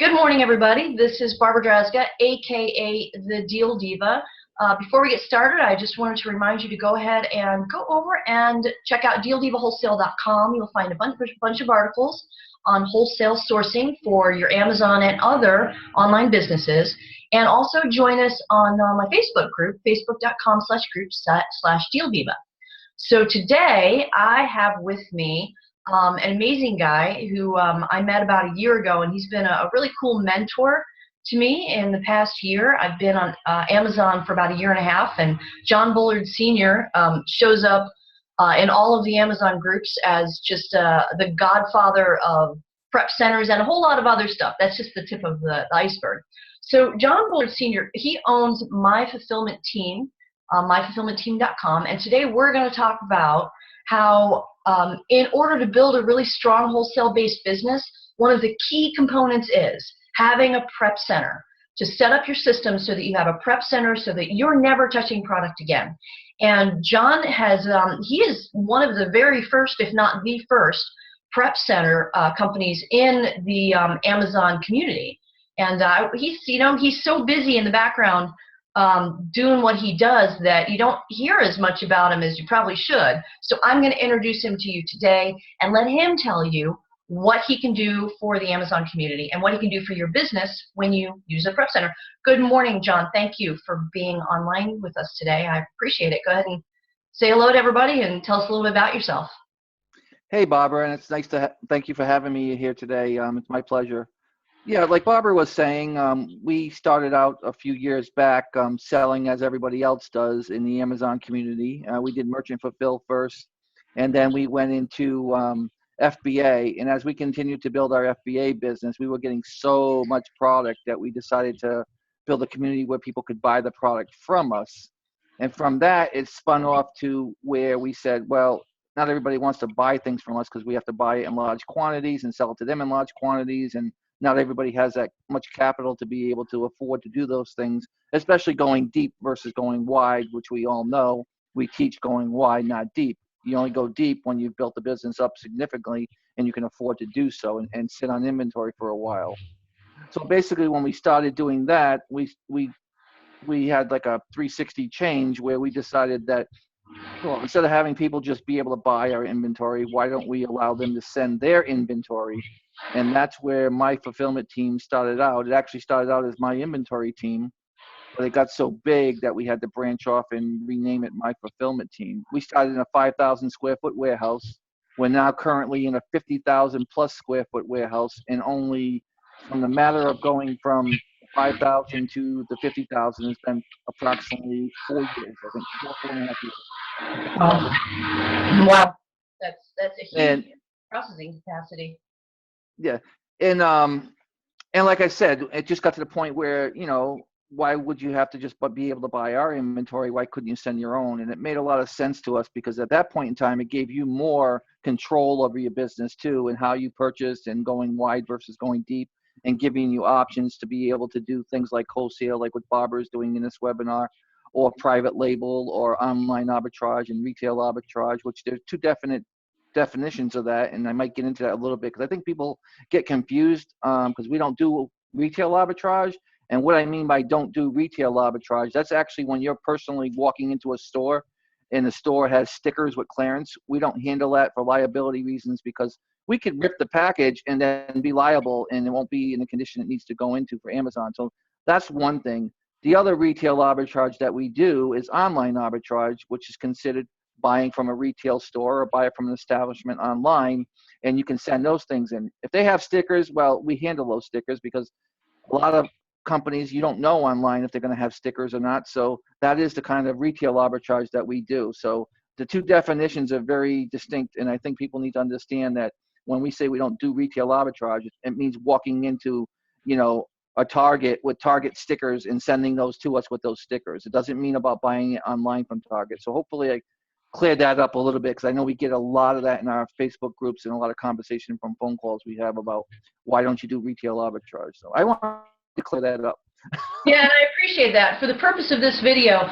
Good morning, everybody. This is Barbara Drazga, aka the Deal Diva. Before we get started, I just wanted to remind you to go ahead and go over and check out dealdivawholesale.com. You'll find a bunch of articles on wholesale sourcing for your Amazon and other online businesses. And also join us on my Facebook group, facebook.com/group/dealdiva. So today I have with me an amazing guy who I met about a year ago, and he's been a really cool mentor to me in the past year. I've been on Amazon for about a year and a half, and John Bullard Sr. Shows up in all of the Amazon groups as just the godfather of prep centers and a whole lot of other stuff. That's just the tip of the iceberg. So John Bullard Sr., he owns My Fulfillment Team, myfulfillmentteam.com, and today we're going to talk about how in order to build a really strong wholesale-based business, one of the key components is having a prep center to set up your system so that you have a prep center so that you're never touching product again. And John has, he is one of the very first, if not the first, prep center companies in the Amazon community. And he's so busy in the background doing what he does that you don't hear as much about him as you probably should. So I'm going to introduce him to you today and let him tell you what he can do for the Amazon community and what he can do for your business when you use a prep center. Good morning, John. Thank you for being online with us today. I appreciate it. Go ahead and say hello to everybody and tell us a little bit about yourself. Hey, Barbara, and it's nice to thank you for having me here today. It's my pleasure. Yeah, like Barbara was saying, we started out a few years back selling as everybody else does in the Amazon community. We did merchant fulfill first, and then we went into FBA. And as we continued to build our FBA business, we were getting so much product that we decided to build a community where people could buy the product from us. And from that, it spun off to where we said, well, not everybody wants to buy things from us because we have to buy it in large quantities and sell it to them in large quantities. And not everybody has that much capital to be able to afford to do those things, especially going deep versus going wide, which we all know. We teach going wide, not deep. You only go deep when you've built the business up significantly and you can afford to do so and sit on inventory for a while. So basically, when we started doing that, we had like a 360 change where we decided that, well, instead of having people just be able to buy our inventory, why don't we allow them to send their inventory? And that's where My Fulfillment Team started out. It actually started out as My Inventory Team, but it got so big that we had to branch off and rename it My Fulfillment Team. We started in a 5,000 square foot warehouse. We're now currently in a 50,000 plus square foot warehouse, and only from the matter of going from 5,000 to the 50,000 has been approximately 4 years, I think, 4.5 years. Wow, that's a huge processing capacity. Yeah, and like I said, it just got to the point where, you know, why would you have to just be able to buy our inventory? Why couldn't you send your own? And it made a lot of sense to us because at that point in time, it gave you more control over your business too, and how you purchased and going wide versus going deep, and giving you options to be able to do things like wholesale, like what Barbara is doing in this webinar, or private label, or online arbitrage and retail arbitrage, which there's two definite definitions of that, and I might get into that a little bit because I think people get confused because we don't do retail arbitrage. And what I mean by don't do retail arbitrage, that's actually when you're personally walking into a store and the store has stickers with clearance. We don't handle that for liability reasons because we could rip the package and then be liable, and it won't be in the condition it needs to go into for Amazon. So that's one thing. The other retail arbitrage that we do is online arbitrage, which is considered buying from a retail store or buy it from an establishment online, and you can send those things in. If they have stickers, well, we handle those stickers because a lot of companies, you don't know online if they're going to have stickers or not. So that is the kind of retail arbitrage that we do. So the two definitions are very distinct, and I think people need to understand that when we say we don't do retail arbitrage, it means walking into, you know, a Target with Target stickers and sending those to us with those stickers. It doesn't mean about buying it online from Target. So hopefully I cleared that up a little bit because I know we get a lot of that in our Facebook groups and a lot of conversation from phone calls we have about why don't you do retail arbitrage. So I want to clear that up. Yeah, and I appreciate that. For the purpose of this video,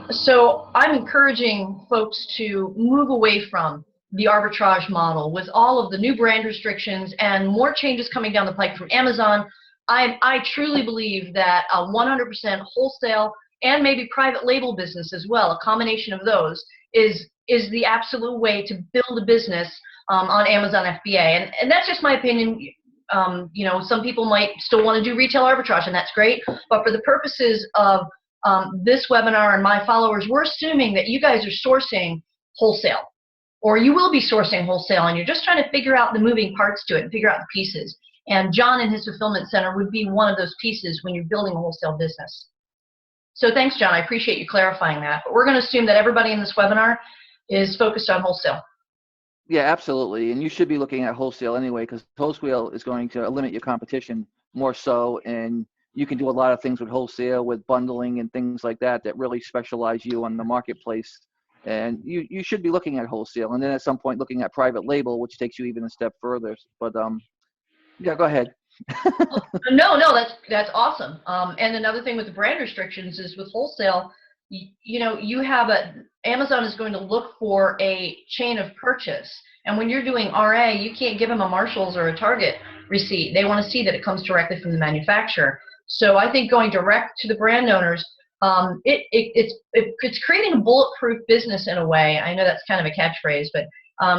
so I'm encouraging folks to move away from the arbitrage model with all of the new brand restrictions and more changes coming down the pike from Amazon. I truly believe that a 100% wholesale and maybe private label business as well, a combination of those, is the absolute way to build a business on Amazon FBA. And that's just my opinion. You know, some people might still want to do retail arbitrage, and that's great. But for the purposes of this webinar and my followers, we're assuming that you guys are sourcing wholesale, or you will be sourcing wholesale, and you're just trying to figure out the moving parts to it and figure out the pieces. And John and his fulfillment center would be one of those pieces when you're building a wholesale business. So thanks, John. I appreciate you clarifying that. But we're going to assume that everybody in this webinar is focused on wholesale. Yeah, absolutely. And you should be looking at wholesale anyway, because wholesale is going to limit your competition more so. And you can do a lot of things with wholesale, with bundling and things like that, that really specialize you on the marketplace. And you should be looking at wholesale. And then at some point looking at private label, which takes you even a step further. But yeah, go ahead. No, that's awesome. And another thing with the brand restrictions is with wholesale, you know, you have Amazon is going to look for a chain of purchase. And when you're doing RA, you can't give them a Marshall's or a Target receipt. They want to see that it comes directly from the manufacturer. So I think going direct to the brand owners, it's creating a bulletproof business in a way. I know that's kind of a catchphrase, but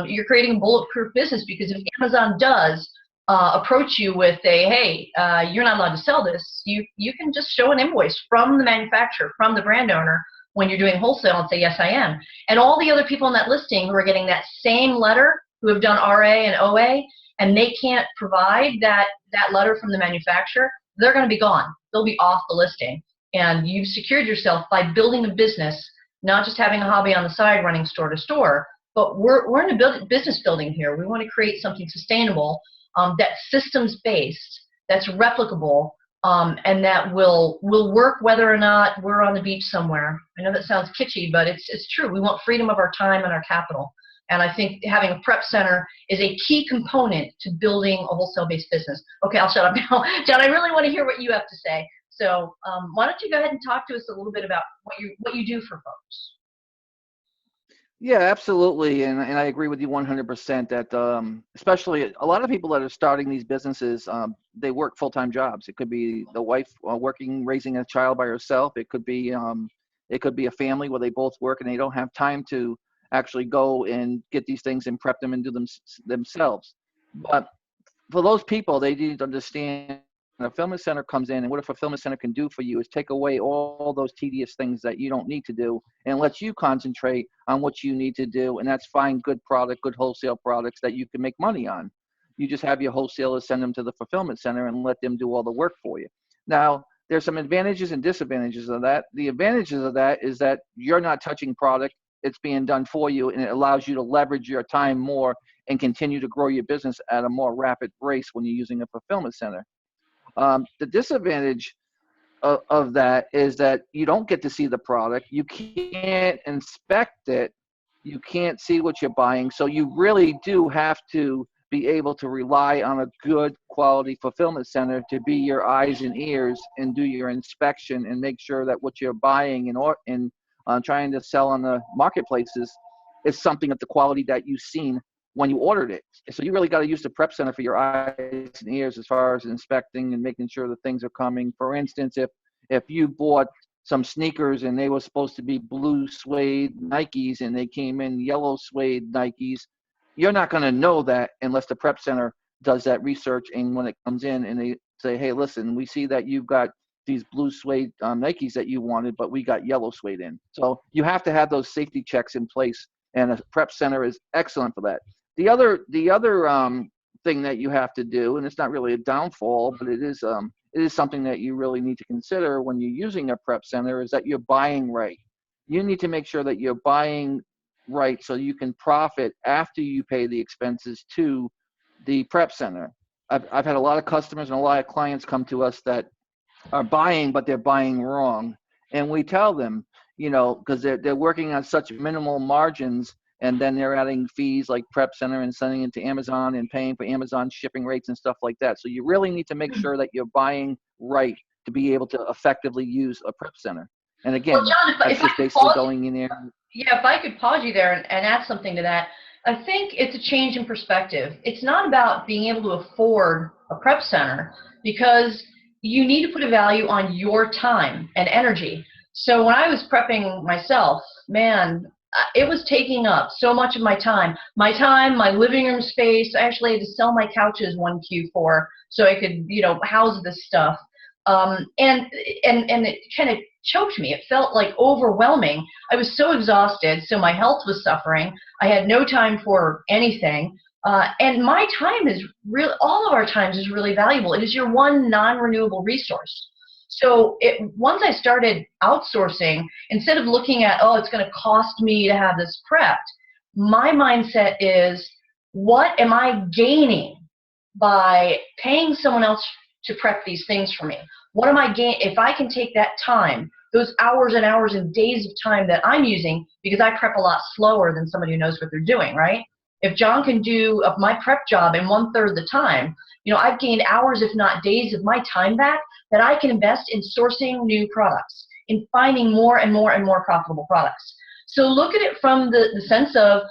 you're creating a bulletproof business, because if Amazon does approach you with a, hey, you're not allowed to sell this, you can just show an invoice from the manufacturer, from the brand owner, when you're doing wholesale, and say, yes, I am. And all the other people in that listing who are getting that same letter, who have done RA and OA, and they can't provide that letter from the manufacturer, they're going to be gone. They'll be off the listing. And you've secured yourself by building a business, not just having a hobby on the side running store to store, but we're in a business building here. We want to create something sustainable, that's systems-based, that's replicable, and that will work whether or not we're on the beach somewhere. I know that sounds kitschy, but it's true. We want freedom of our time and our capital. And I think having a prep center is a key component to building a wholesale-based business. Okay, I'll shut up now. John, I really want to hear what you have to say. So why don't you go ahead and talk to us a little bit about what you do for folks? Yeah, absolutely. And I agree with you 100% that especially a lot of people that are starting these businesses, they work full-time jobs. It could be the wife working, raising a child by herself. It could be a family where they both work and they don't have time to actually go and get these things and prep them and do them themselves. But for those people, they need to understand a fulfillment center comes in, and what a fulfillment center can do for you is take away all those tedious things that you don't need to do and let you concentrate on what you need to do, and that's find good product, good wholesale products that you can make money on. You just have your wholesalers send them to the fulfillment center and let them do all the work for you. Now, there's some advantages and disadvantages of that. The advantages of that is that you're not touching product. It's being done for you, and it allows you to leverage your time more and continue to grow your business at a more rapid pace when you're using a fulfillment center. The disadvantage of that is that you don't get to see the product. You can't inspect it. You can't see what you're buying. So you really do have to be able to rely on a good quality fulfillment center to be your eyes and ears and do your inspection and make sure that what you're buying and trying to sell on the marketplaces is something of the quality that you've seen when you ordered it. So you really got to use the prep center for your eyes and ears as far as inspecting and making sure that things are coming. For instance, if you bought some sneakers and they were supposed to be blue suede Nikes and they came in yellow suede Nikes, you're not going to know that unless the prep center does that research. And when it comes in and they say, hey, listen, we see that you've got these blue suede Nikes that you wanted, but we got yellow suede in. So you have to have those safety checks in place, and a prep center is excellent for that. The other thing that you have to do, and it's not really a downfall, but it is something that you really need to consider when you're using a prep center, is that you're buying right. You need to make sure that you're buying right so you can profit after you pay the expenses to the prep center. I've had a lot of customers and a lot of clients come to us that are buying, but they're buying wrong. And we tell them, because they're working on such minimal margins, and then they're adding fees like prep center and sending it to Amazon and paying for Amazon shipping rates and stuff like that. So you really need to make sure that you're buying right to be able to effectively use a prep center. And again, well, John, that's just basically going in there. Yeah, if I could pause you there and add something to that. I think it's a change in perspective. It's not about being able to afford a prep center, because you need to put a value on your time and energy. So when I was prepping myself, man, it was taking up so much of my time. My living room space. I actually had to sell my couches one Q4 so I could, house this stuff. And it kind of choked me. It felt like overwhelming. I was so exhausted, so my health was suffering. I had no time for anything. And my time is really, all of our times is really valuable. It is your one non-renewable resource. So once I started outsourcing, instead of looking at, oh, it's going to cost me to have this prepped, my mindset is, what am I gaining by paying someone else to prep these things for me? What am I gain if I can take that time, those hours and hours and days of time that I'm using, because I prep a lot slower than somebody who knows what they're doing, right? If John can do my prep job in 1/3 of the time, I've gained hours, if not days, of my time back that I can invest in sourcing new products, in finding more and more and more profitable products. So look at it from the sense of,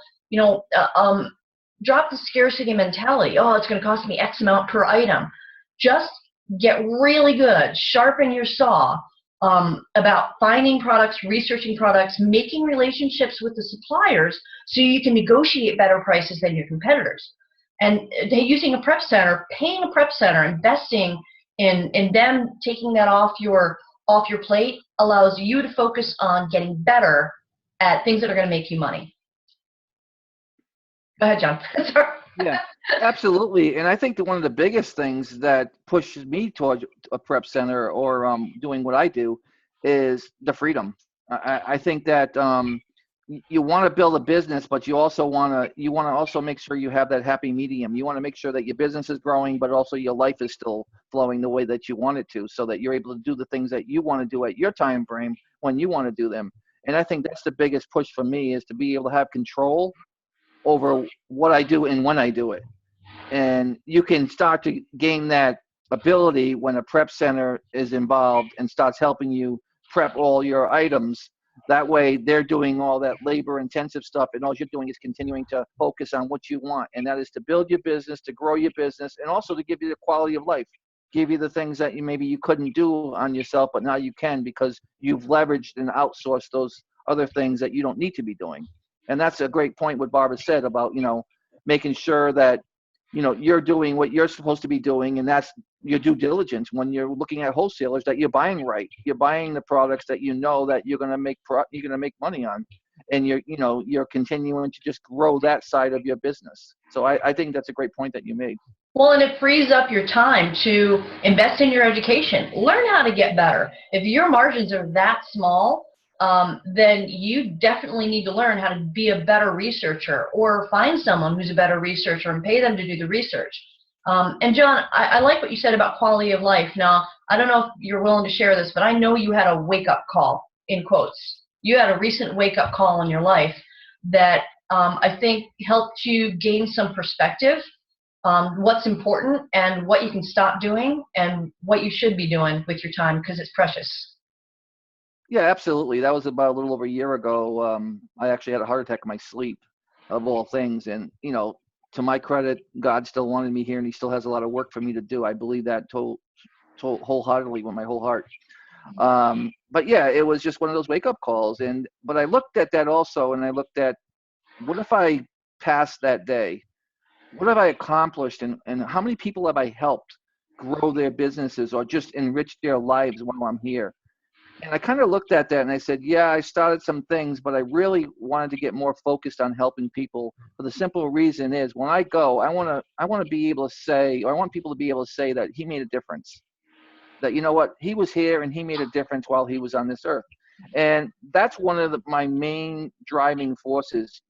drop the scarcity mentality. Oh, it's going to cost me X amount per item. Just get really good, sharpen your saw about finding products, researching products, making relationships with the suppliers so you can negotiate better prices than your competitors. And using a prep center, paying a prep center, investing in them, taking that off your plate allows you to focus on getting better at things that are going to make you money. Go ahead, John. Sorry. Yeah, absolutely. And I think that one of the biggest things that pushes me towards a prep center or doing what I do is the freedom. I think that you want to build a business, but you want to also make sure you have that happy medium. You want to make sure that your business is growing, but also your life is still flowing the way that you want it to, so that you're able to do the things that you want to do at your time frame when you want to do them. And I think that's the biggest push for me, is to be able to have control over what I do and when I do it. And you can start to gain that ability when a prep center is involved and starts helping you prep all your items. That way they're doing all that labor intensive stuff, and all you're doing is continuing to focus on what you want. And that is to build your business, to grow your business, and also to give you the quality of life, give you the things that maybe you couldn't do on yourself, but now you can, because you've leveraged and outsourced those other things that you don't need to be doing. And that's a great point what Barbara said about, making sure that, you're doing what you're supposed to be doing. And that's your due diligence when you're looking at wholesalers, that you're buying right. You're buying the products that that you're going to make money on. And you're continuing to just grow that side of your business. So I think that's a great point that you made. Well, and it frees up your time to invest in your education. Learn how to get better. If your margins are that small, then you definitely need to learn how to be a better researcher, or find someone who's a better researcher and pay them to do the research. And John, I like what you said about quality of life. Now, I don't know if you're willing to share this, but I know you had a wake-up call, in quotes. You had a recent wake-up call in your life that I think helped you gain some perspective on what's important and what you can stop doing and what you should be doing with your time, because it's precious. Yeah, absolutely. That was about a little over a year ago. I actually had a heart attack in my sleep, of all things. And, to my credit, God still wanted me here, and he still has a lot of work for me to do. I believe that wholeheartedly with my whole heart. But yeah, it was just one of those wake-up calls. But I looked at that also, and I looked at, what if I passed that day? What have I accomplished, and how many people have I helped grow their businesses or just enrich their lives while I'm here? And I kind of looked at that and I said, yeah, I started some things, but I really wanted to get more focused on helping people. For the simple reason is, when I go, I want to be able to say, or I want people to be able to say that he made a difference. That, he was here and he made a difference while he was on this earth. And that's one of my main driving forces.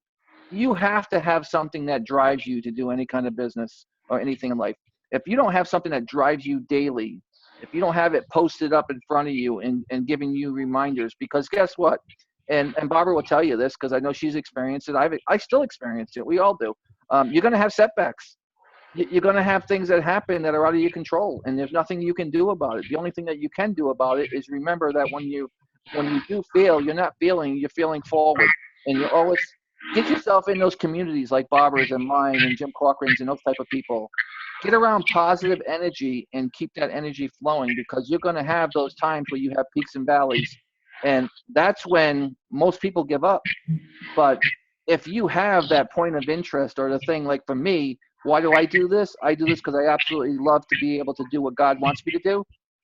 You have to have something that drives you to do any kind of business or anything in life. If you don't have something that drives you daily, if you don't have it posted up in front of you and giving you reminders, because guess what? And Barbara will tell you this, because I know she's experienced it. I still experience it. We all do. You're going to have setbacks. You're going to have things that happen that are out of your control, and there's nothing you can do about it. The only thing that you can do about it is remember that when you do fail, you're not failing, you're failing forward. And you're Get yourself in those communities like Barbara's and mine and Jim Corcoran's and those type of people. Get around positive energy and keep that energy flowing, because you're going to have those times where you have peaks and valleys. And that's when most people give up. But if you have that point of interest or the thing, like for me, why do I do this? I do this because I absolutely love to be able to do what God wants me to do.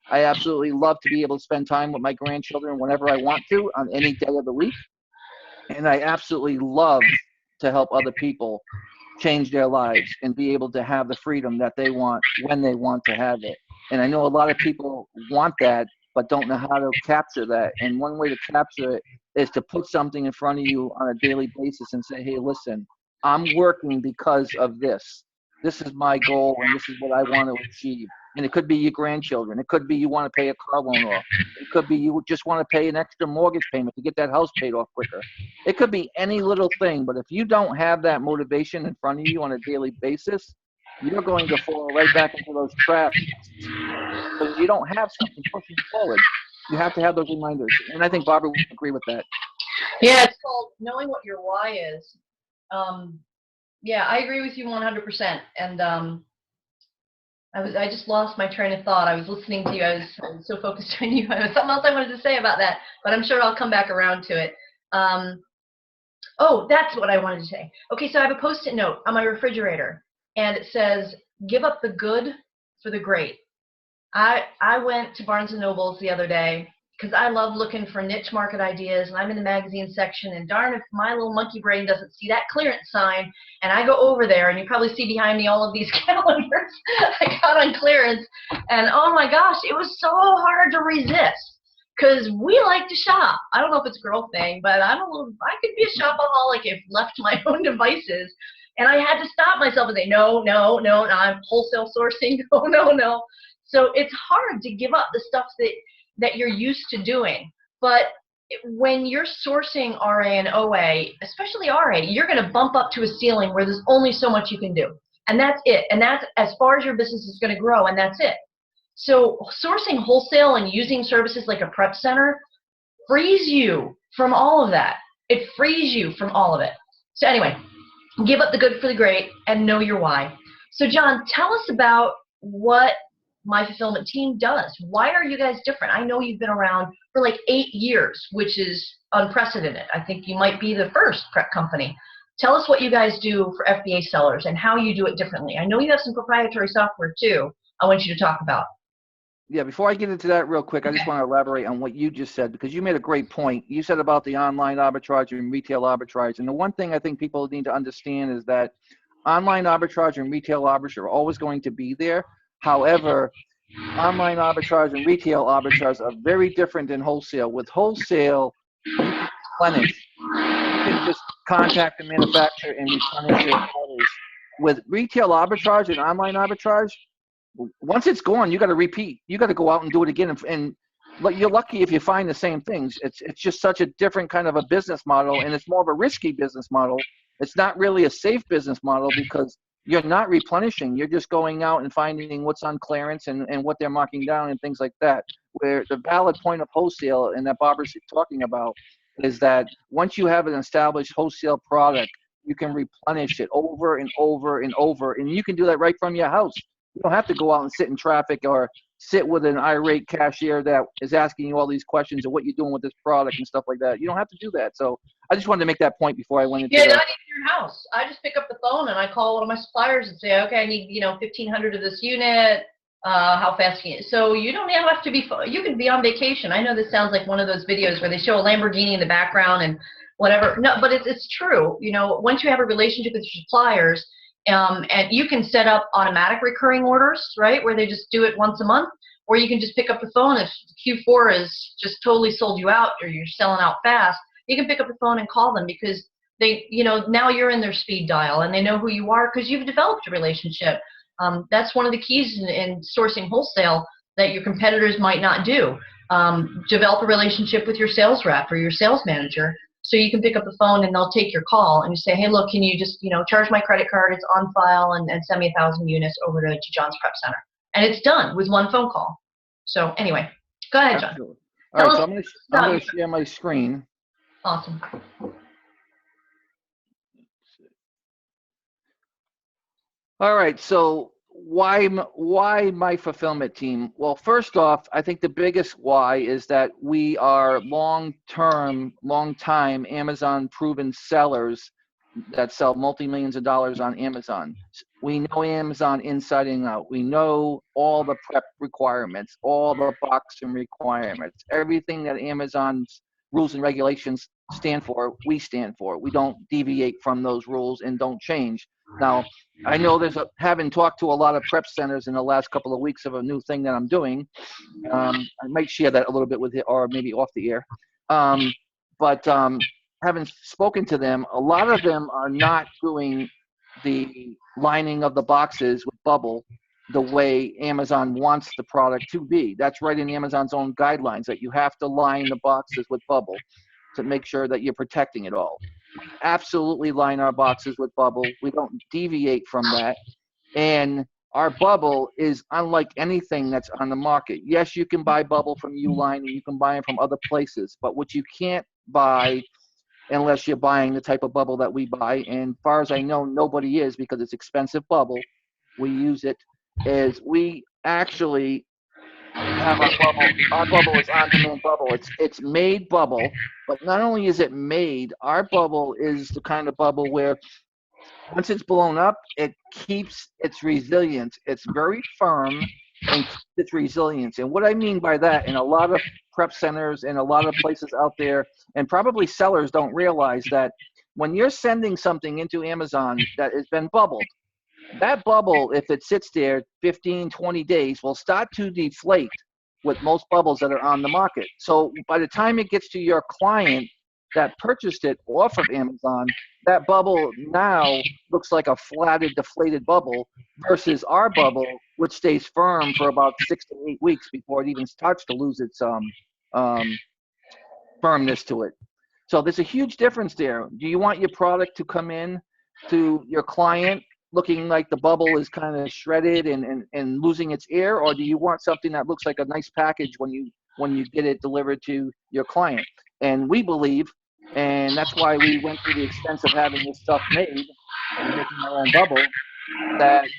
I absolutely love to be able to spend time with my grandchildren whenever I want to on any day of the week. And I absolutely love to help other people change their lives and be able to have the freedom that they want when they want to have it. And I know a lot of people want that, but don't know how to capture that. And one way to capture it is to put something in front of you on a daily basis and say, hey, listen, I'm working because of this. This is my goal, and this is what I want to achieve. And it could be your grandchildren. It could be you want to pay a car loan off. It could be you just want to pay an extra mortgage payment to get that house paid off quicker. It could be any little thing, but if you don't have that motivation in front of you on a daily basis, you're going to fall right back into those traps because you don't have something pushing you forward. You have to have those reminders. And I think Barbara would agree with that. Yeah, it's called knowing what your why is. Yeah, I agree with you 100%. And I just lost my train of thought. I was listening to you. I was so focused on you. There was something else I wanted to say about that, but I'm sure I'll come back around to it. Oh, that's what I wanted to say. Okay, so I have a Post-it note on my refrigerator, and it says, give up the good for the great. I went to Barnes & Noble's the other day because I love looking for niche market ideas, and I'm in the magazine section, and darn if my little monkey brain doesn't see that clearance sign, and I go over there, and you probably see behind me all of these calendars I got on clearance, and oh my gosh, it was so hard to resist because we like to shop. I don't know if it's a girl thing, but I could be a shopaholic if left to my own devices, and I had to stop myself and say, no, I'm wholesale sourcing, no. So it's hard to give up the stuff that you're used to doing. But when you're sourcing RA and OA, especially RA, you're going to bump up to a ceiling where there's only so much you can do. And that's it. And that's as far as your business is going to grow, and that's it. So sourcing wholesale and using services like a prep center frees you from all of that. It frees you from all of it. So anyway, give up the good for the great and know your why. So John, tell us about what My Fulfillment Team does. Why are you guys different? I know you've been around for like 8 years, which is unprecedented. I think you might be the first prep company. Tell us what you guys do for FBA sellers and how you do it differently. I know you have some proprietary software too I want you to talk about. Yeah, before I get into that real quick, I just want to elaborate on what you just said, because you made a great point. You said about the online arbitrage and retail arbitrage. And the one thing I think people need to understand is that online arbitrage and retail arbitrage are always going to be there. However, online arbitrage and retail arbitrage are very different than wholesale. With wholesale, you can replenish. You can just contact the manufacturer and replenish their orders. With retail arbitrage and online arbitrage, once it's gone, you got to repeat. You got to go out and do it again. And you're lucky if you find the same things. It's just such a different kind of a business model, and it's more of a risky business model. It's not really a safe business model because you're not replenishing. You're just going out and finding what's on clearance and what they're marking down and things like that. Where the valid point of wholesale, and that Barbara's talking about, is that once you have an established wholesale product, you can replenish it over and over and over. And you can do that right from your house. You don't have to go out and sit in traffic or sit with an irate cashier that is asking you all these questions of what you're doing with this product and stuff like that. You don't have to do that. So I just wanted to make that point before I went into not even your house. I just pick up the phone and I call one of my suppliers and say, okay, I need 1,500 of this unit. How fast can you? So you don't have to be. You could be on vacation. I know this sounds like one of those videos where they show a Lamborghini in the background and whatever. No, but it's true. Once you have a relationship with your suppliers. And you can set up automatic recurring orders, right, where they just do it once a month, or you can just pick up the phone if Q4 is just totally sold you out or you're selling out fast. You can pick up the phone and call them because they, now you're in their speed dial and they know who you are because you've developed a relationship. That's one of the keys in sourcing wholesale that your competitors might not do. Develop a relationship with your sales rep or your sales manager. So you can pick up the phone and they'll take your call and you say, hey, look, can you just, charge my credit card? It's on file and send me 1,000 units over to John's Prep Center. And it's done with one phone call. So anyway, go ahead, John. Absolutely. All right, so I'm going to share my screen. Awesome. All right, so why my fulfillment team? Well, first off, I think the biggest why is that we are long time Amazon proven sellers that sell multi-millions of dollars on Amazon. We know Amazon inside and out. We know all the prep requirements, all the boxing requirements, everything that Amazon's rules and regulations stand for, we stand for. We don't deviate from those rules and don't change. Now, I know having talked to a lot of prep centers in the last couple of weeks of a new thing that I'm doing. I might share that a little bit with it, or maybe off the air. But having spoken to them, a lot of them are not doing the lining of the boxes with bubble the way Amazon wants the product to be. That's right in Amazon's own guidelines, that you have to line the boxes with bubble to make sure that you're protecting it all. We absolutely line our boxes with bubble. We don't deviate from that. And our bubble is unlike anything that's on the market. Yes, you can buy bubble from Uline and you can buy it from other places, but what you can't buy unless you're buying the type of bubble that we buy, and as far as I know, nobody is, because it's expensive bubble. We use it, is we actually have our bubble. Our bubble is on-demand bubble. It's made bubble, but not only is it made, our bubble is the kind of bubble where once it's blown up, it keeps its resilience. It's very firm and keeps its resilience. And what I mean by that, in a lot of prep centers and a lot of places out there, and probably sellers don't realize that when you're sending something into Amazon that has been bubbled, that bubble, if it sits there 15, 20 days, will start to deflate with most bubbles that are on the market. So by the time it gets to your client that purchased it off of Amazon, that bubble now looks like a flatted, deflated bubble versus our bubble, which stays firm for about 6 to 8 weeks before it even starts to lose its firmness to it. So there's a huge difference there. Do you want your product to come in to your client looking like the bubble is kind of shredded and losing its air, or do you want something that looks like a nice package when you get it delivered to your client? And we believe, and that's why we went through the expense of having this stuff made and making our own bubble, that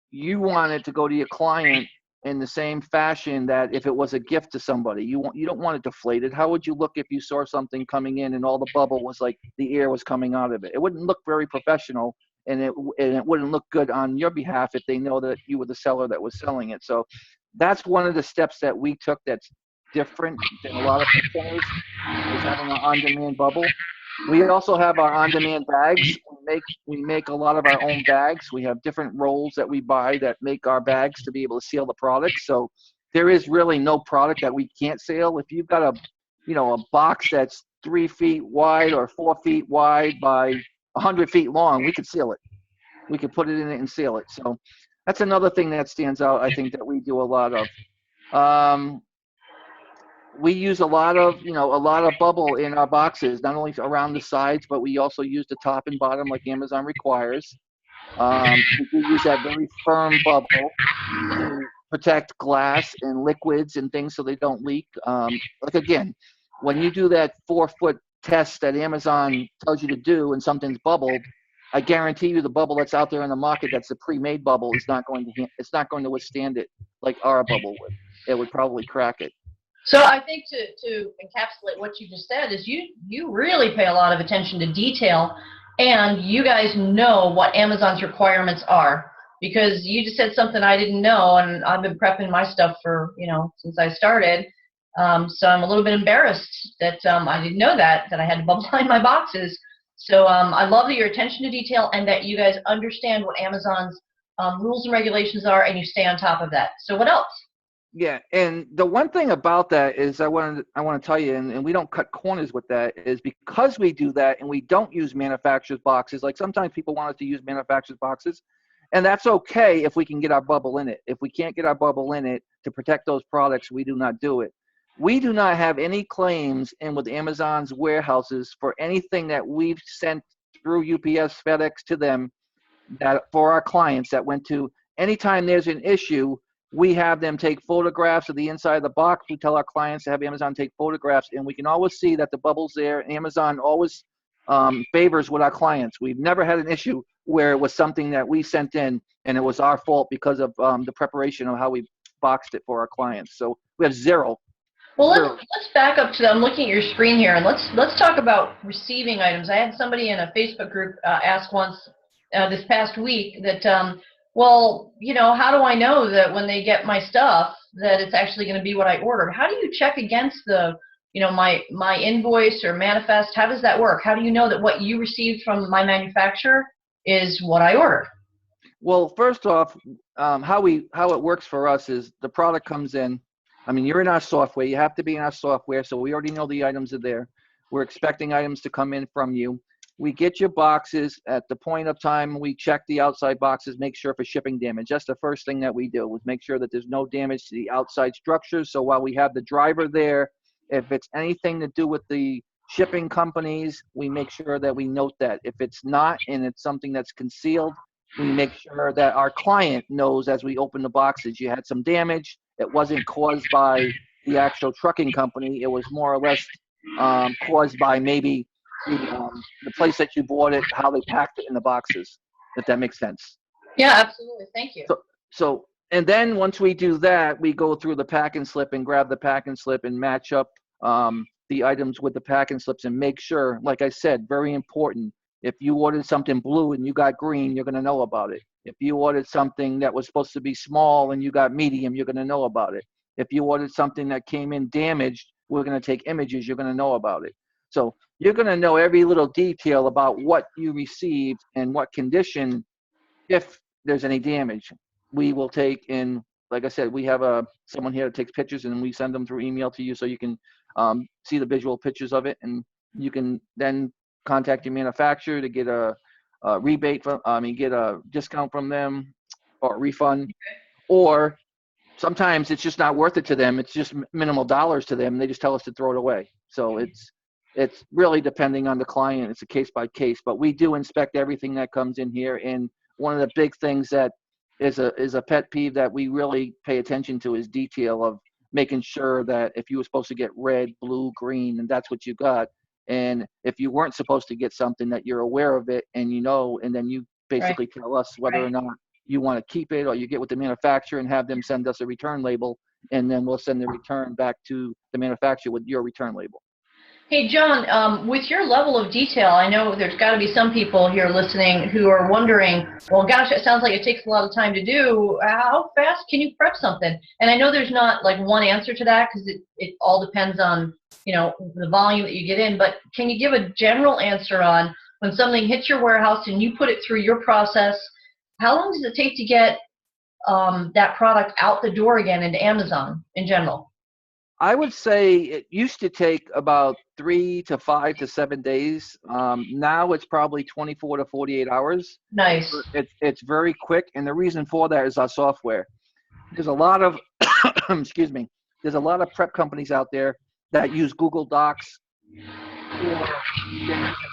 you want it to go to your client in the same fashion that if it was a gift to somebody. You don't want it deflated. How would you look if you saw something coming in and all the bubble was like the air was coming out of it? It wouldn't look very professional, and it wouldn't look good on your behalf if they know that you were the seller that was selling it. So that's one of the steps that we took that's different than a lot of centers, is having an on-demand bubble. We also have our on-demand bags. We make a lot of our own bags. We have different rolls that we buy that make our bags to be able to seal the product. So there is really no product that we can't seal. If you've got a box that's 3 feet wide or 4 feet wide by 100 feet long, we could seal it. We could put it in it and seal it. So that's another thing that stands out, I think, that we do a lot of. We use a lot of bubble in our boxes, not only around the sides, but we also use the top and bottom like Amazon requires. We do use that very firm bubble to protect glass and liquids and things so they don't leak. Like again, when you do that 4-foot test that Amazon tells you to do and something's bubbled, I guarantee you the bubble that's out there in the market that's a pre-made bubble is not going to withstand it like our bubble would. It would probably crack it. So I think to encapsulate what you just said is you really pay a lot of attention to detail, and you guys know what Amazon's requirements are, because you just said something I didn't know, and I've been prepping my stuff for, since I started. So I'm a little bit embarrassed that I didn't know that I had to bubble line my boxes. So I love that your attention to detail and that you guys understand what Amazon's rules and regulations are, and you stay on top of that. So what else? Yeah, and the one thing about that is I want to tell you, and we don't cut corners with that, is because we do that and we don't use manufacturer's boxes. Like sometimes people want us to use manufacturer's boxes, and that's okay if we can get our bubble in it. If we can't get our bubble in it to protect those products, we do not do it. We do not have any claims in with Amazon's warehouses for anything that we've sent through UPS, FedEx to them, that for our clients that went to. Anytime there's an issue, we have them take photographs of the inside of the box. We tell our clients to have Amazon take photographs, and we can always see that the bubble's there. Amazon always favors with our clients. We've never had an issue where it was something that we sent in and it was our fault because of the preparation of how we boxed it for our clients. So we have zero. Well, Zero. let's back up to that. I'm looking at your screen here, and let's talk about receiving items. I had somebody in a Facebook group ask once this past week that, well, how do I know that when they get my stuff that it's actually going to be what I ordered? How do you check against the, my invoice or manifest? How does that work? How do you know that what you received from my manufacturer is what I ordered? Well, first off, how it works for us is the product comes in. I mean, you're in our software. You have to be in our software, so we already know the items are there. We're expecting items to come in from you. We get your boxes at the point of time. We check the outside boxes, make sure for shipping damage. That's the first thing that we do, is make sure that there's no damage to the outside structures. So while we have the driver there, if it's anything to do with the shipping companies, we make sure that we note that. If it's not and it's something that's concealed, we make sure that our client knows as we open the boxes, you had some damage. It wasn't caused by the actual trucking company. It was more or less caused by maybe the place that you bought it, how they packed it in the boxes, if that makes sense. Yeah, absolutely. Thank you. So and then once we do that, we go through the pack and slip and grab the pack and slip and match up the items with the pack and slips and make sure, like I said, very important. If you ordered something blue and you got green, you're going to know about it. If you ordered something that was supposed to be small and you got medium, you're going to know about it. If you ordered something that came in damaged, we're going to take images, you're going to know about it. So you're going to know every little detail about what you received and what condition, if there's any damage. We will take in, like I said, we have someone here that takes pictures and we send them through email to you so you can see the visual pictures of it, and you can then contact your manufacturer to get a rebate get a discount from them or a refund. Or sometimes it's just not worth it to them. It's just minimal dollars to them. They just tell us to throw it away. So it's really depending on the client. It's a case by case, but we do inspect everything that comes in here. And one of the big things that is a pet peeve that we really pay attention to is detail of making sure that if you were supposed to get red, blue, green, and that's what you got. And if you weren't supposed to get something, that you're aware of it and and then you basically tell us whether or not you want to keep it, or you get with the manufacturer and have them send us a return label, and then we'll send the return back to the manufacturer with your return label. Hey, John, with your level of detail, I know there's got to be some people here listening who are wondering, well, gosh, it sounds like it takes a lot of time to do. How fast can you prep something? And I know there's not like one answer to that, because it all depends on, the volume that you get in. But can you give a general answer on when something hits your warehouse and you put it through your process, how long does it take to get that product out the door again into Amazon in general? I would say it used to take about 3 to 5 to 7 days. Now it's probably 24 to 48 hours. Nice. It's very quick, and the reason for that is our software. There's a lot of excuse me. There's a lot of prep companies out there that use Google Docs or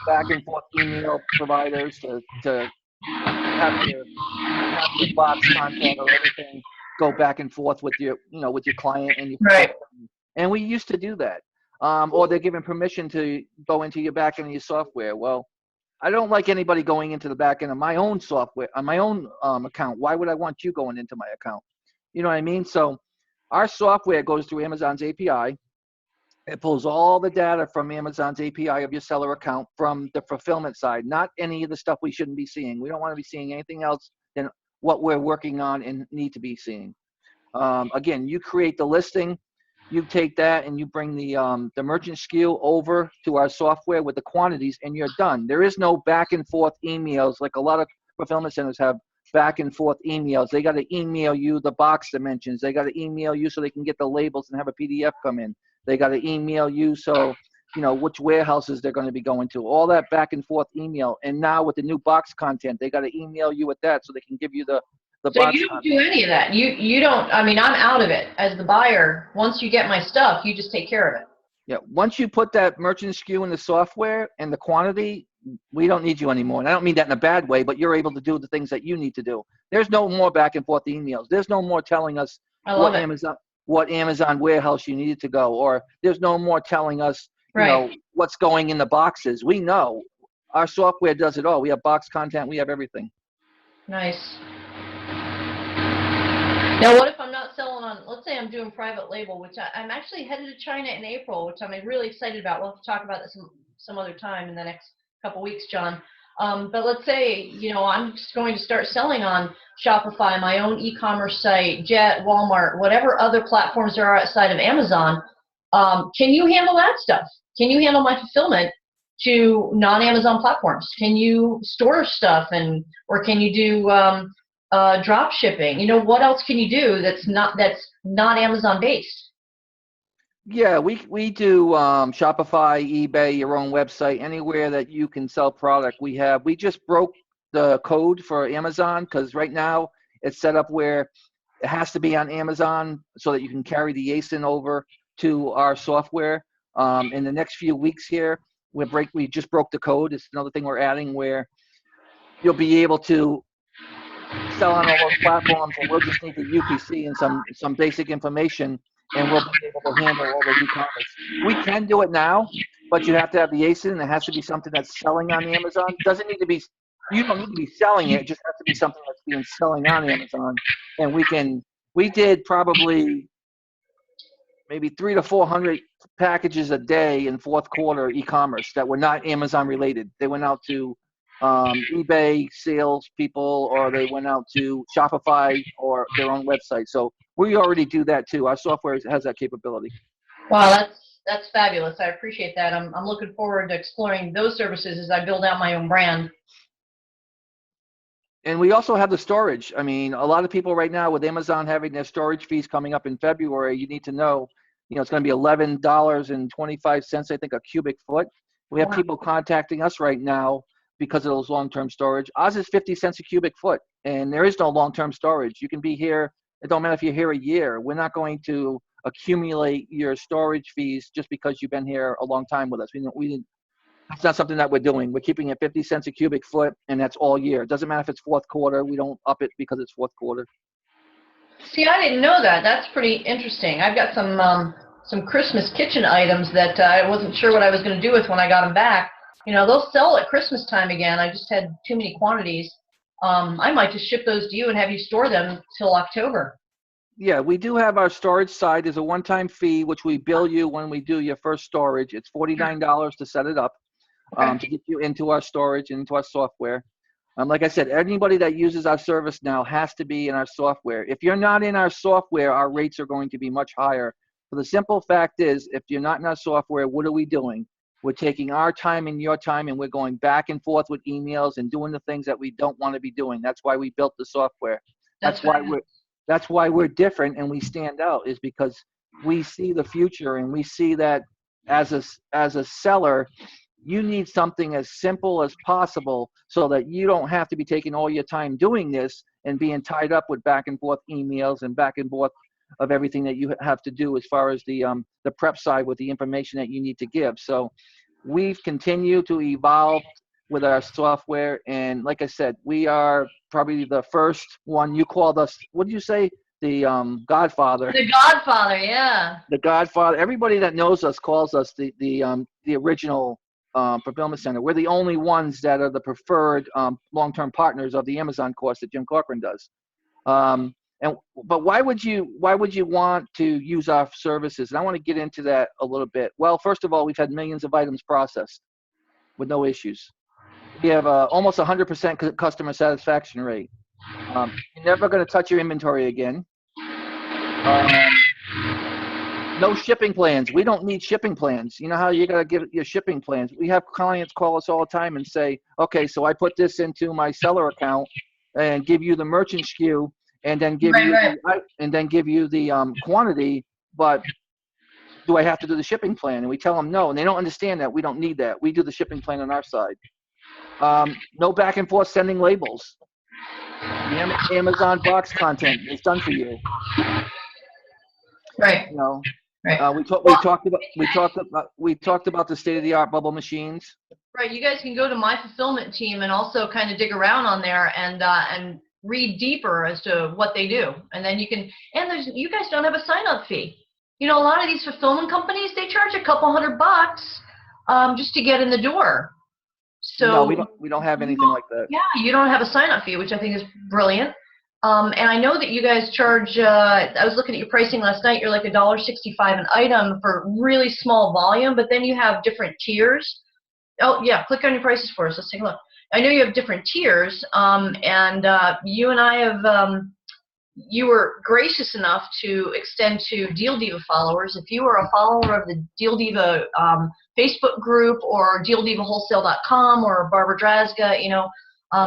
back and forth email providers to have your box content or everything go back and forth with your client and your And we used to do that. Or they're given permission to go into your back end of your software. Well, I don't like anybody going into the back end of my own software, on my own account. Why would I want you going into my account? You know what I mean? So our software goes through Amazon's API. It pulls all the data from Amazon's API of your seller account from the fulfillment side, not any of the stuff we shouldn't be seeing. We don't want to be seeing anything else than what we're working on and need to be seeing. Again, you create the listing. You take that and you bring the merchant SKU over to our software with the quantities, and you're done. There is no back and forth emails like a lot of fulfillment centers have. Back and forth emails. They got to email you the box dimensions. They got to email you so they can get the labels and have a PDF come in. They got to email you so which warehouses they're going to be going to. All that back and forth email. And now with the new box content, they got to email you with that so they can give you the so box you don't content. do any of that. You don't. I mean, I'm out of it as the buyer. Once you get my stuff, you just take care of it. Yeah. Once you put that merchant SKU in the software and the quantity, we don't need you anymore. And I don't mean that in a bad way, but you're able to do the things that you need to do. There's no more back and forth emails. There's no more telling us what Amazon warehouse you needed to go, or there's no more telling us, what's going in the boxes. We know. our software does it all. We have box content. We have everything. Nice. Now, what if I'm not selling on, let's say I'm doing private label, which I'm actually headed to China in April, which I'm really excited about. We'll have to talk about this some other time in the next couple weeks, John. But let's say, you know, I'm just going to start selling on Shopify, my own e-commerce site, Jet, Walmart, whatever other platforms there are outside of Amazon. Can you handle that stuff? Can you handle my fulfillment to non-Amazon platforms? Can you store stuff, or can you do drop shipping? You know, what else can you do that's not Amazon based? Yeah, we do Shopify, eBay, your own website, anywhere that you can sell product. We just broke the code for Amazon because right now it's set up where it has to be on Amazon so that you can carry the ASIN over to our software. In the next few weeks here, we just broke the code. It's another thing we're adding where you'll be able to sell on all those platforms, and we'll just need the UPC and some basic information, and we'll be able to handle all the e-commerce. We can do it now, but you have to have the ASIN, and it has to be something that's selling on Amazon. Doesn't need to be, you don't need to be selling it. It just has to be something that's being selling on Amazon. And we did probably maybe 300 to 400 packages a day in fourth quarter e-commerce that were not Amazon related. They went out to eBay sales people, or they went out to Shopify or their own website. So we already do that too. Our software has that capability. Wow, that's fabulous. I appreciate that. I'm looking forward to exploring those services as I build out my own brand. And we also have the storage. I mean, a lot of people right now with Amazon having their storage fees coming up in February, you need to know, it's going to be $11.25, I think, a cubic foot. We have people contacting us right now because of those long-term storage. Ours is 50 cents a cubic foot, and there is no long-term storage. You can be here. It don't matter if you're here a year. We're not going to accumulate your storage fees just because you've been here a long time with us. It's not something that we're doing. We're keeping it 50 cents a cubic foot, and that's all year. It doesn't matter if it's fourth quarter. We don't up it because it's fourth quarter. See, I didn't know that. That's pretty interesting. I've got some Christmas kitchen items that I wasn't sure what I was going to do with when I got them back. You know, they'll sell at Christmas time again. I just had too many quantities. I might just ship those to you and have you store them till October. Yeah, we do have our storage side. There's a one-time fee, which we bill you when we do your first storage. It's $49 to set it up, to get you into our storage and into our software. Like I said, anybody that uses our service now has to be in our software. If you're not in our software, our rates are going to be much higher. For the simple fact is, if you're not in our software, what are we doing? We're taking our time and your time, and we're going back and forth with emails and doing the things that we don't want to be doing. That's why we built the software. That's why we're different and we stand out, is because we see the future, and we see that as a seller, you need something as simple as possible so that you don't have to be taking all your time doing this and being tied up with back and forth emails and back and forth of everything that you have to do as far as the prep side with the information that you need to give. So we've continued to evolve with our software, and like I said, we are probably the first one. You called us, what did you say? The Godfather. The Godfather, yeah. The Godfather. Everybody that knows us calls us the original fulfillment center. We're the only ones that are the preferred long-term partners of the Amazon course that Jim Corcoran does. But why would you want to use our services? And I want to get into that a little bit. Well, first of all, we've had millions of items processed with no issues. We have almost 100% customer satisfaction rate. You're never going to touch your inventory again. No shipping plans. We don't need shipping plans. You know how you got to give your shipping plans? We have clients call us all the time and say, okay, so I put this into my seller account and give you the merchant SKU, and then give you the quantity, but do I have to do the shipping plan? And we tell them no, and they don't understand that. We don't need that. We do the shipping plan on our side. No back and forth sending labels. The Amazon box content is done for you. Right. You know, right. We talked about the state-of-the-art bubble machines. Right. You guys can go to my fulfillment team and also kind of dig around on there and read deeper as to what they do, and then you can. And you guys don't have a sign-up fee. You know, a lot of these fulfillment companies, they charge a couple $100 just to get in the door. No, So we don't have you anything like that. yeah, you don't have a sign-up fee, which I think is brilliant. And I know that you guys charge. I was looking at your pricing last night. You're like $1.65 an item for really small volume, but then you have different tiers. Oh yeah, click on your prices for us. Let's take a look. I know you have different tiers, and you and I have. You were gracious enough to extend to Deal Diva followers. If you are a follower of the Deal Diva Facebook group or DealDivaWholesale.com or Barbara Drazga,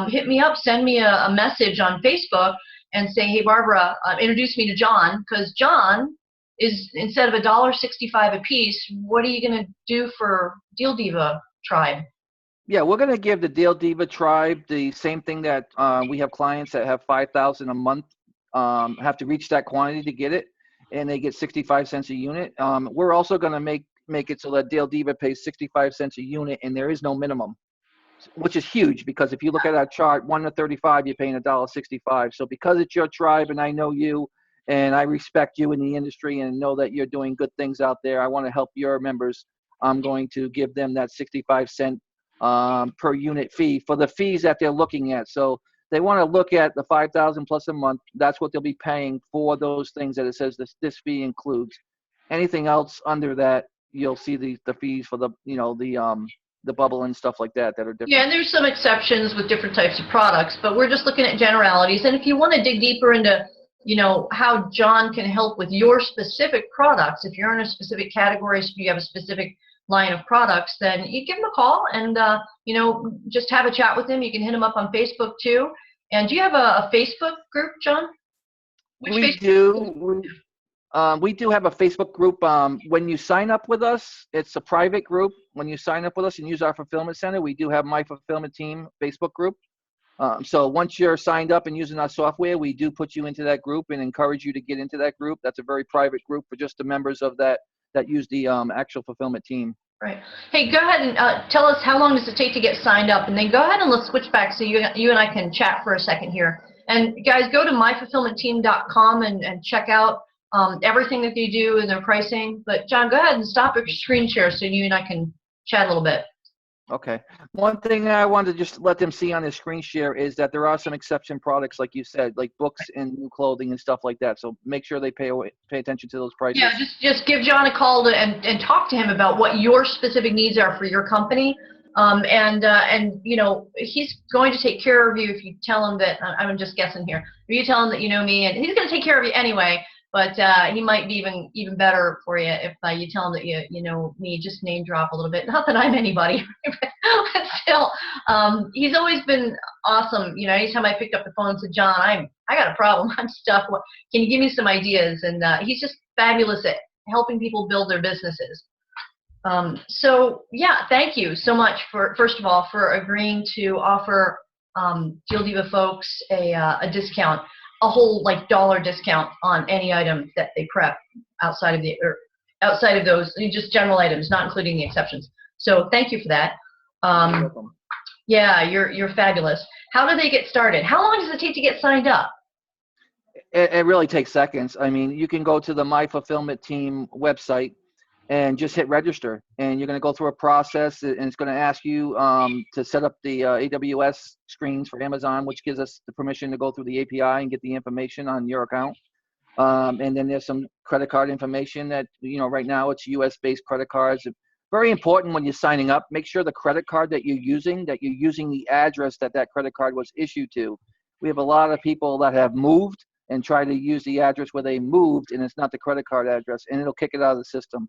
hit me up, send me a message on Facebook and say, hey, Barbara, introduce me to John, because John is, instead of $1.65 a piece, what are you going to do for Deal Diva tribe? Yeah, we're going to give the Deal Diva tribe the same thing that we have clients that have 5,000 a month, have to reach that quantity to get it, and they get 65 cents a unit. We're also going to make it so that Deal Diva pays 65 cents a unit, and there is no minimum, which is huge, because if you look at our chart, 1 to 35, you're paying $1.65. So because it's your tribe and I know you and I respect you in the industry and know that you're doing good things out there, I want to help your members. I'm going to give them that 65 cent per unit fee for the fees that they're looking at. So they want to look at the 5,000 plus a month. That's what they'll be paying for those things that it says this fee includes. Anything else under that, you'll see the fees for the bubble and stuff like that are different. Yeah, and there's some exceptions with different types of products, but we're just looking at generalities. And if you want to dig deeper into, how John can help with your specific products, if you're in a specific category, if you have a specific line of products, then you give him a call and, just have a chat with him. You can hit him up on Facebook too. And do you have a Facebook group, John? We do. We do have a Facebook group. When you sign up with us, it's a private group. When you sign up with us and use our fulfillment center, we do have My Fulfillment Team Facebook group. So once you're signed up and using our software, we do put you into that group and encourage you to get into that group. That's a very private group for just the members of that use the actual fulfillment team. Right. Hey, go ahead and tell us how long does it take to get signed up, and then go ahead and let's switch back so you and I can chat for a second here. And guys, go to myfulfillmentteam.com and check out everything that they do and their pricing. But John, go ahead and stop your screen share so you and I can chat a little bit. Okay. One thing I wanted to just let them see on the screen share is that there are some exception products, like you said, like books and new clothing and stuff like that. So make sure they pay attention to those prices. Yeah, just give John a call and talk to him about what your specific needs are for your company. And he's going to take care of you if you tell him that. I'm just guessing here. If you tell him that you know me, and he's going to take care of you anyway. But he might be even better for you if you tell him that you know me. Just name drop a little bit. Not that I'm anybody, but still, he's always been awesome. Anytime I picked up the phone and said, John, I got a problem. I'm stuck. Can you give me some ideas? And he's just fabulous at helping people build their businesses. So yeah, thank you so much first of all for agreeing to offer Deal Diva folks a discount. A whole dollar discount on any item that they prep outside of those, just general items, not including the exceptions. So thank you for that. Yeah, you're fabulous. How do they get started? How long does it take to get signed up? It really takes seconds. I mean, you can go to the My Fulfillment Team website and just hit register, and you're going to go through a process, and it's going to ask you to set up the AWS screens for Amazon, which gives us the permission to go through the API and get the information on your account. And then there's some credit card information that, right now it's US-based credit cards. Very important when you're signing up, make sure the credit card that you're using the address that credit card was issued to. We have a lot of people that have moved and try to use the address where they moved, and it's not the credit card address, and it'll kick it out of the system.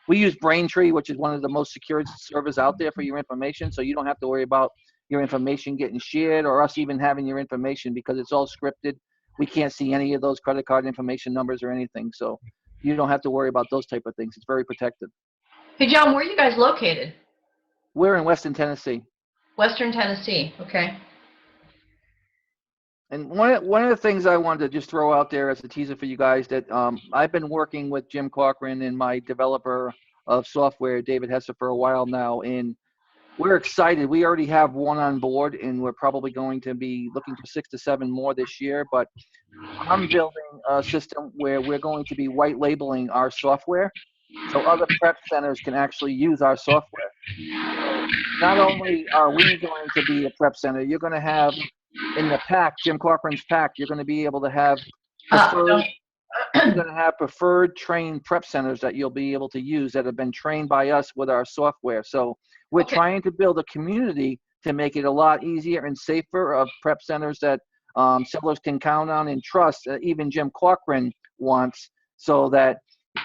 We use Braintree, which is one of the most secure servers out there for your information, so you don't have to worry about your information getting shared or us even having your information, because it's all scripted. We can't see any of those credit card information numbers or anything, so you don't have to worry about those type of things. It's very protected. Hey, John, where are you guys located? We're in Western Tennessee. Western Tennessee, okay. And one of the things I wanted to just throw out there as a teaser for you guys, that I've been working with Jim Cochran and my developer of software, David Hesser, for a while now, and we're excited. We already have one on board, and we're probably going to be looking for 6 to 7 more this year. But I'm building a system where we're going to be white labeling our software, so other prep centers can actually use our software. So not only are we going to be a prep center, you're going to have in the pack, Jim Corcoran's pack, you're going to be able to have preferred, you're going to have preferred trained prep centers that you'll be able to use that have been trained by us with our software. So we're trying to build a community to make it a lot easier and safer of prep centers that sellers can count on and trust, even Jim Corcoran wants, so that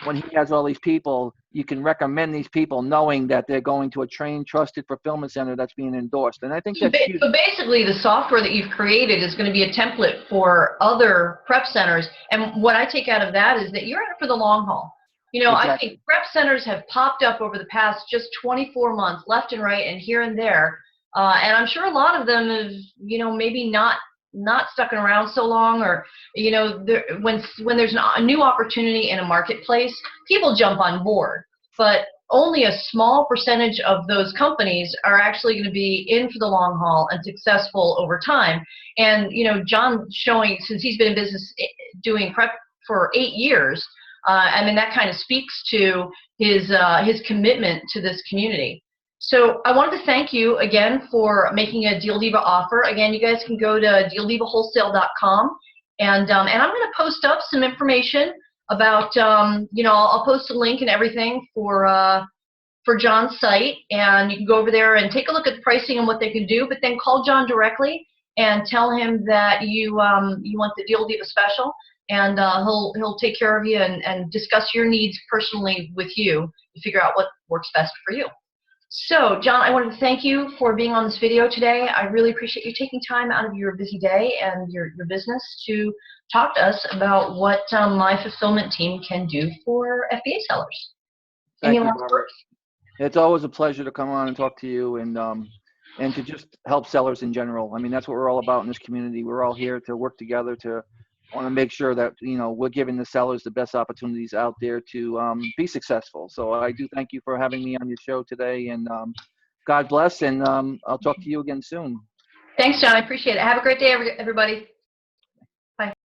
when he has all these people, you can recommend these people knowing that they're going to a trained, trusted fulfillment center that's being endorsed. And I think that's huge. So basically, the software that you've created is going to be a template for other prep centers. And what I take out of that is that you're in it for the long haul. You know, exactly. I think prep centers have popped up over the past just 24 months, left and right and here and there. And I'm sure a lot of them have, you know, maybe not stuck around so long, or, you know, when there's a new opportunity in a marketplace, people jump on board, but only a small percentage of those companies are actually going to be in for the long haul and successful over time. And, you know, John showing, since he's been in business doing prep for 8 years, I mean, that kind of speaks to his commitment to this community. So I wanted to thank you again for making a Deal Diva offer. Again, you guys can go to dealdivawholesale.com, and I'm going to post up some information about, you know, I'll post a link and everything for John's site, and you can go over there and take a look at the pricing and what they can do. But then call John directly and tell him that you want the Deal Diva special, and he'll take care of you and discuss your needs personally with you to figure out what works best for you. So, John, I wanted to thank you for being on this video today. I really appreciate you taking time out of your busy day and your business to talk to us about what my fulfillment team can do for FBA sellers. Thank you, Barbara. It's always a pleasure to come on and talk to you and to just help sellers in general. I mean, that's what we're all about in this community. We're all here to work together to want to make sure that, you know, we're giving the sellers the best opportunities out there to be successful. So I do thank you for having me on your show today, and God bless, and I'll talk to you again soon. Thanks, John. I appreciate it. Have a great day, everybody.